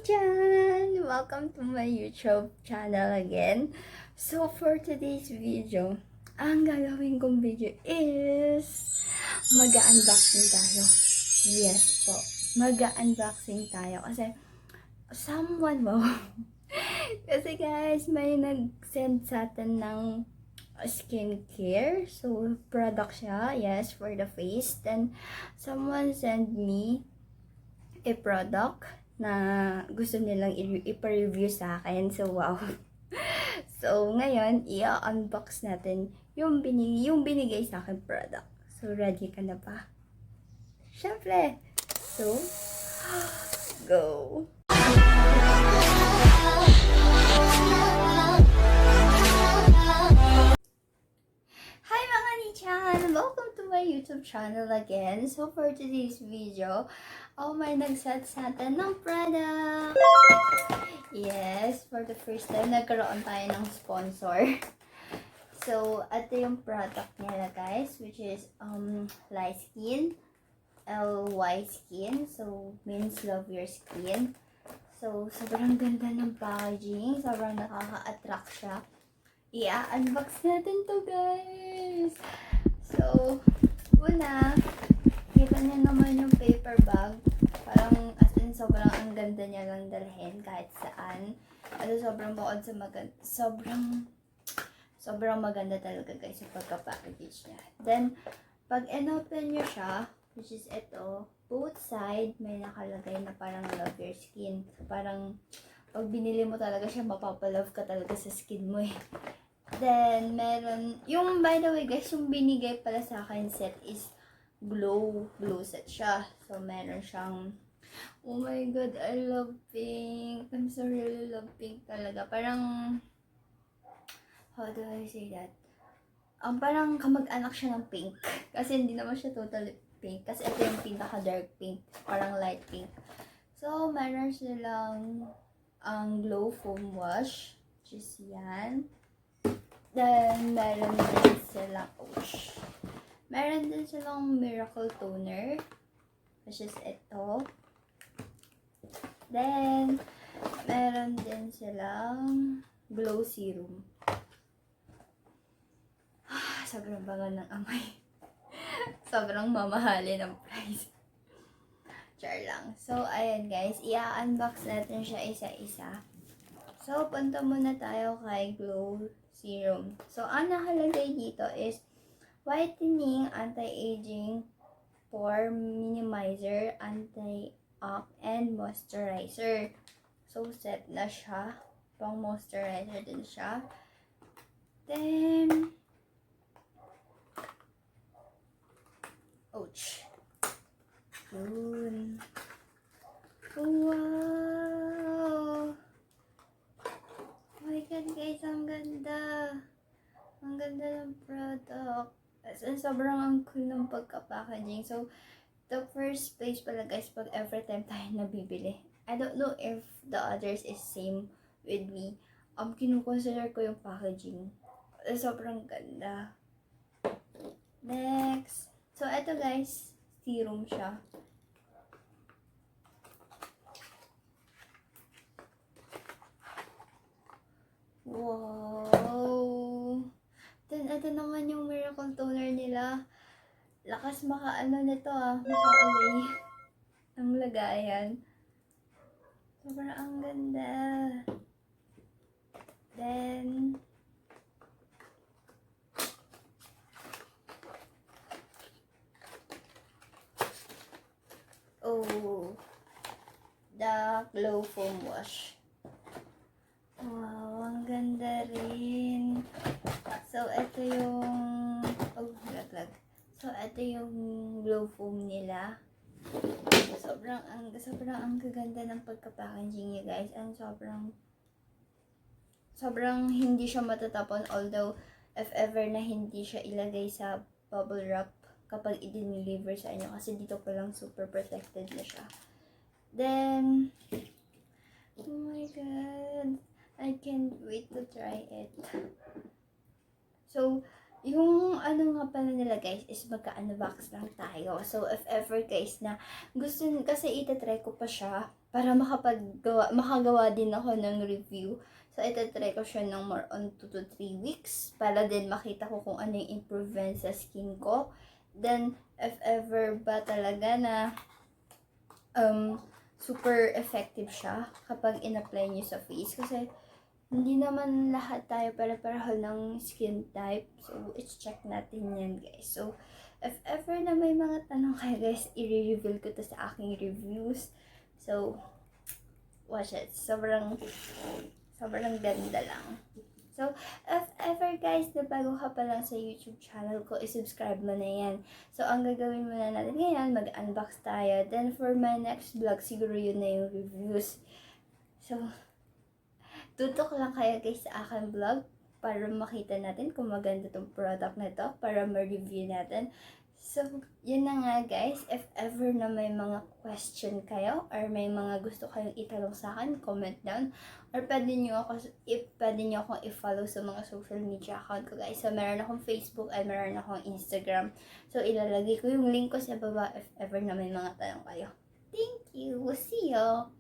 Dyan! Welcome to my YouTube channel again. So, for today's video, ang gagawin kong video is mag-unboxing tayo. Yes po, mag-unboxing tayo. Kasi, kasi guys, may nag-send sa atin ng skincare. So, product siya. Yes, for the face. Then, someone sent me a product na gusto nilang i-review sa akin. So, wow. So, ngayon, i-unbox natin yung binigay sa akin product. So, ready ka na ba? Syempre. So, go! Hi mga ni-chan! Welcome to my YouTube channel again. So, for today's video, may nag-set sa atin ng product. Yes, for the first time, nagkaroon tayo ng sponsor. So, ito yung product nila guys, which is LYSKIN. LYSKIN. So, means love your skin. So, sobrang ganda ng packaging. Sobrang nakaka-attract siya. I-unbox natin to guys. So, una, kita niyo naman yung paper bag. Parang, as in, sobrang ang ganda niya lang dalhin kahit saan. At sobrang bukod sa maganda, sobrang maganda talaga guys yung pagka-package niya. Then, pag in-open niyo siya, which is ito, both side, may nakalagay na parang love your skin. So, parang, pag binili mo talaga siya, mapapalove ka talaga sa skin mo eh. Then, meron, yung by the way guys, yung binigay pala sa akin set is glow set siya. So, meron siyang, oh my god, I love pink. I'm so really love pink talaga. Parang, how do I say that? Parang kamag-anak siya ng pink. Kasi hindi naman siya totally pink. Kasi ito yung pinaka-dark pink. Parang light pink. So, meron silang ang glow foam wash. Which is yan. Then, meron din silang, meron din silang miracle toner. Which is ito. Then, meron din silang glow serum. Sobrang bagal ng amoy. Sobrang mamahali ng price. Char lang. So, ayan guys. I-unbox natin siya isa-isa. So, punta muna tayo kay glow serum. So, ang nakalagay dito is whitening, anti-aging, pore minimizer, anti-ock, and moisturizer. So, set na siya. Pang moisturizer din siya. Then, ouch. Yun. Wow! Oh my god guys, ang ganda. Ang ganda ng product. As in, sobrang ang cool ng pagka-packaging. So, the first place pala guys, pag every time tayo nabibili. I don't know if the others is same with me. Kinukonsider ko yung packaging. Sobrang ganda. Next. So, eto guys, serum siya. Wow! Then, ito naman yung miracle toner nila. Lakas makaano nito makaulay ang lagayan. Sobrang ang ganda. Then, the glow foam wash. Wow, ang ganda rin. So, ito yung, laglag. So, ito yung glow foam nila. Sobrang ang gaganda ng pagka-packaging niya, guys. And sobrang hindi siya matatapon. Although, if ever na hindi siya ilagay sa bubble wrap kapag i-deliver sa inyo. Kasi dito pa lang super protected na siya. Then, oh my god. I can't wait to try it. So, Yung ano nga pala nila guys is magka-unbox lang tayo. So if ever guys na gusto kasi itatry ko pa siya para makagawa din ako ng review. So itatry ko siya ng more on 2 to 3 weeks para din makita ko kung ano yung improvement sa skin ko. Then if ever ba talaga na super effective siya kapag in-apply niyo sa face kasi hindi naman lahat tayo pare-pareho ng skin type. So, i-check natin yan, guys. So, if ever na may mga tanong kayo, guys, i-reveal ko to sa aking reviews. So, watch it. Sobrang ganda lang. So, if ever, guys, na bago ka pa lang sa YouTube channel ko, i-subscribe mo na yan. So, ang gagawin muna natin ngayon, mag-unbox tayo. Then, for my next vlog, siguro yun na yung reviews. So, tutok lang kayo guys sa aking vlog para makita natin kung maganda tong product na to para ma-review natin. So, yun na nga guys. If ever na may mga question kayo or may mga gusto kayong itanong sa akin, comment down. Or pwede nyo akong i-follow sa mga social media account ko guys. So, meron akong Facebook at meron akong Instagram. So, ilalagay ko yung link ko sa baba if ever na may mga tanong kayo. Thank you! See you!